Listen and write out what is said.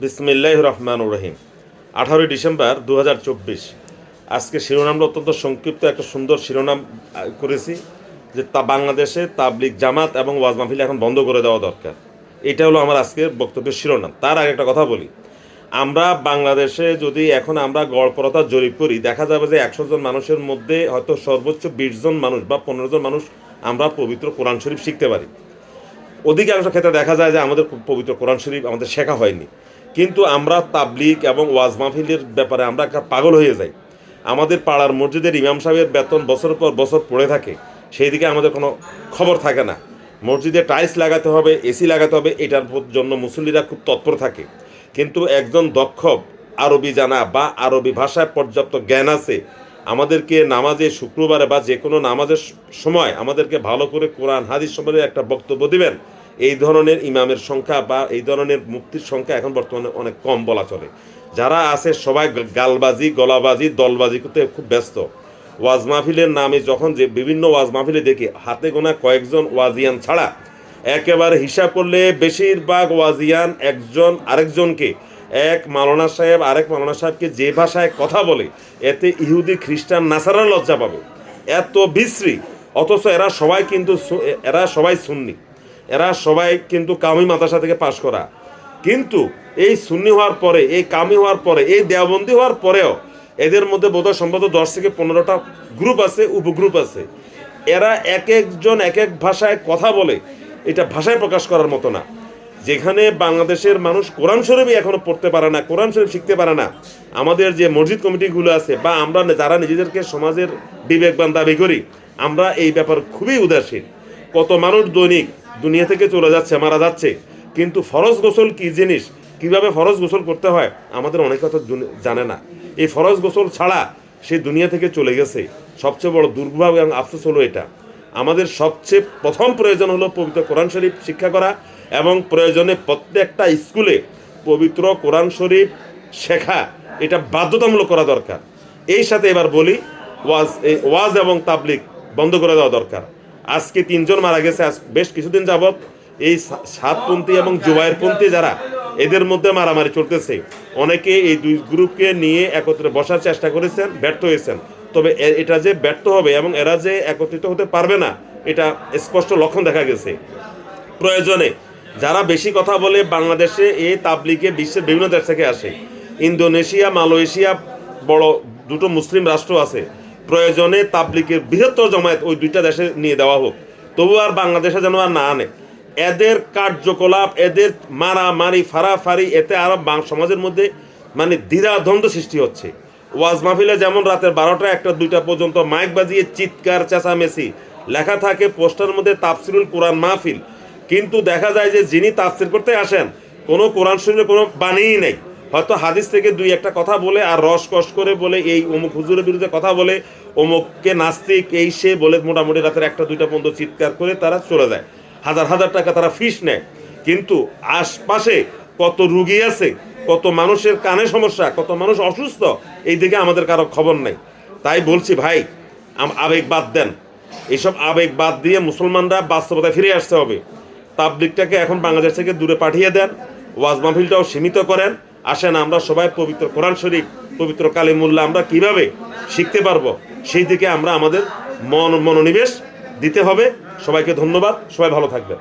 বিসমিল্লাহির রহমানির রহিম। 18 ডিসেম্বর 2024। আজকে শিরোনামটা অত্যন্ত সংক্ষিপ্ত একটা সুন্দর শিরোনাম করেছি যে বাংলাদেশে তাবলিগ জামাত এবং ওয়াজ মাহফিল এখন বন্ধ করে দেওয়া দরকার। এটা হলো আমার আজকের বক্তব্যের শিরোনাম। তার আগে একটা কথা বলি, আমরা বাংলাদেশে যদি এখন আমরা গড়পড়তা জরিপ করি, দেখা যাবে যে 100 জন মানুষের মধ্যে হয়তো সর্বোচ্চ 20 জন মানুষ বা 15 জন মানুষ আমরা পবিত্র কোরআন শরীফ শিখতে পারি। অধিকাংশ ক্ষেত্রে দেখা যায় যে আমাদের পবিত্র কোরআন শরীফ আমাদের শেখা হয়নি, কিন্তু আমরা তাবলিগ এবং ওয়াজ মাহফিলের ব্যাপারে আমরা একটা পাগল হয়ে যাই। আমাদের পাড়ার মসজিদের ইমাম সাহেবের বেতন বছরের পর বছর পড়ে থাকে, সেই দিকে আমাদের কোনো খবর থাকে না। মসজিদে টাইলস লাগাতে হবে, এসি লাগাতে হবে, এটার জন্য মুসল্লিরা খুব তৎপর থাকে। কিন্তু একজন দক্ষ আরবি জানা বা আরবি ভাষায় পর্যাপ্ত জ্ঞান আছে, আমাদেরকে নামাজে শুক্রবারে বা যে কোনো নামাজের সময় আমাদেরকে ভালো করে কোরআন হাদিস সম্পর্কে একটা বক্তব্য দিবেন, এই ধরনের ইমামের সংখ্যা বা এই ধরনের মুফতির সংখ্যা এখন বর্তমানে অনেক কম বলা চলে। যারা আছে সবাই গালবাজি, গলাবাজি, দলবাজি করতে খুব ব্যস্ত। ওয়াজ মাহফিলের নামে যখন যে বিভিন্ন ওয়াজ মাহফিলে দেখি হাতে গোনা কয়েকজন ওয়াজিয়ান ছাড়া একেবারে হিসাব করলে বেশিরভাগ ওয়াজিয়ান একজন আরেকজনকে, এক মাওলানা সাহেব আরেক মাওলানা সাহেবকে যে ভাষায় কথা বলে, এতে ইহুদি খ্রিস্টান নাসারা লজ্জা পাবে। এত বিশ্রী। অথচ এরা সবাই সুন্নি, এরা সবাই কিন্তু কামি মাদ্রাসা থেকে পাশ করা। কিন্তু এই সুন্নি হওয়ার পরে, এই কামি হওয়ার পরে, এই দেওবন্দি হওয়ার পরেও এদের মধ্যে বোধহয় সম্ভবত 10 থেকে 15টা গ্রুপ আছে, উপগ্রুপ আছে। এরা এক একজন এক এক ভাষায় কথা বলে, এটা ভাষায় প্রকাশ করার মতো না। যেখানে বাংলাদেশের মানুষ কোরআন শরীফই এখনো পড়তে পারে না, কোরআন শরীফ শিখতে পারে না, আমাদের যে মসজিদ কমিটিগুলো আছে বা আমরা যারা নিজেদেরকে সমাজের বিবেকবান দাবি করি, আমরা এই ব্যাপার খুবই উদাসীন। কত মানুষ দৈনিক দুনিয়া থেকে চলে যাচ্ছে, মারা যাচ্ছে, কিন্তু ফরজ গোসল কি জিনিস, কিভাবে ফরজ গোসল করতে হয় আমাদের অনেক কথা জানে না। এই ফরজ গোসল ছাড়া সে দুনিয়া থেকে চলে গেছে। সবচেয়ে বড় দুর্ভাগ্য এবং আফসোস হলো এটা। আমাদের সবচেয়ে প্রথম প্রয়োজন হলো পবিত্র কোরআন শরীফ শিক্ষা করা, এবং প্রয়োজনে প্রত্যেকটা স্কুলে পবিত্র কোরআন শরীফ শেখা, এটা বাধ্যতামূলক করা দরকার। এই সাথে এবার বলি, ওয়াজ এবং তাবলিগ বন্ধ করে দেওয়া দরকার। আজকে 3 জন মারা গেছে বেশ কিছুদিন যাবৎ। এই সাতপন্থী এবং জুবায়েরপন্থী যারা, এদের মধ্যে মারামারি চলতেছে। অনেকে এই দুই গ্রুপকে নিয়ে একত্রে বসার চেষ্টা করেছেন, ব্যর্থ হয়েছেন। তবে এটা যে ব্যর্থ হবে এবং এরা যে একত্রিত হতে পারবে না, এটা স্পষ্ট লক্ষণ দেখা গেছে। প্রয়োজনে যারা বেশি কথা বলে বাংলাদেশে এই তাবলিগে বিশ্বের বিভিন্ন দেশ থেকে আসে, ইন্দোনেশিয়া, মালয়েশিয়া, বড় দুটো মুসলিম রাষ্ট্র আছে, প্রয়োজনে তাবলিগের বৃহত্তর জমায়েত ওই 2টা দেশে নিয়ে দেওয়া হোক, তবু আর বাংলাদেশে যেন আর না আনে। এদের কার্যকলাপ, এদের মারামারি, ফারাফারি, এতে আরো সমাজের মধ্যে মানে দ্বিধাদ্বন্দ্ব সৃষ্টি হচ্ছে। ওয়াজ মাহফিলে যেমন রাতের 12টা 1টা 2টা পর্যন্ত মাইক বাজিয়ে চিৎকার চেঁচামেচি, লেখা থাকে পোস্টারের মধ্যে তাফসিরুল কোরআন মাহফিল, কিন্তু দেখা যায় যে যিনি তাফসির করতে আসেন কোনো কোরআন শরীফের কোনো বাণীই নেই। হয়তো হাদিস থেকে 2-1টা কথা বলে আর রস কস করে বলে এই অমুক হুজুরের বিরুদ্ধে কথা বলে, অমুককে নাস্তিক এই সে বলে মোটামুটি রাতের 1টা 2টা পর্যন্ত চিৎকার করে তারা চলে যায়। হাজার হাজার টাকা তারা ফিস নেয়। কিন্তু আশপাশে কত রুগী আছে, কত মানুষের কানে সমস্যা, কত মানুষ অসুস্থ, এই দিকে আমাদের কারো খবর নেই। তাই বলছি ভাই, আবেগ বাদ দেন। এইসব আবেগ বাদ দিয়ে মুসলমানরা বাস্তবতায় ফিরে আসতে হবে। তাবলিগটাকে এখন বাংলাদেশ থেকে দূরে পাঠিয়ে দেন, ওয়াজ মাহফিলটাও সীমিত করেন। আসেন আমরা সবাই পবিত্র কোরআন শরীফ, পবিত্র কালিমুল্লাহ আমরা কিভাবে শিখতে পারবো, সেই দিকে আমরা আমাদের মনোনিবেশ দিতে হবে। সবাইকে ধন্যবাদ, সবাই ভালো থাকবেন।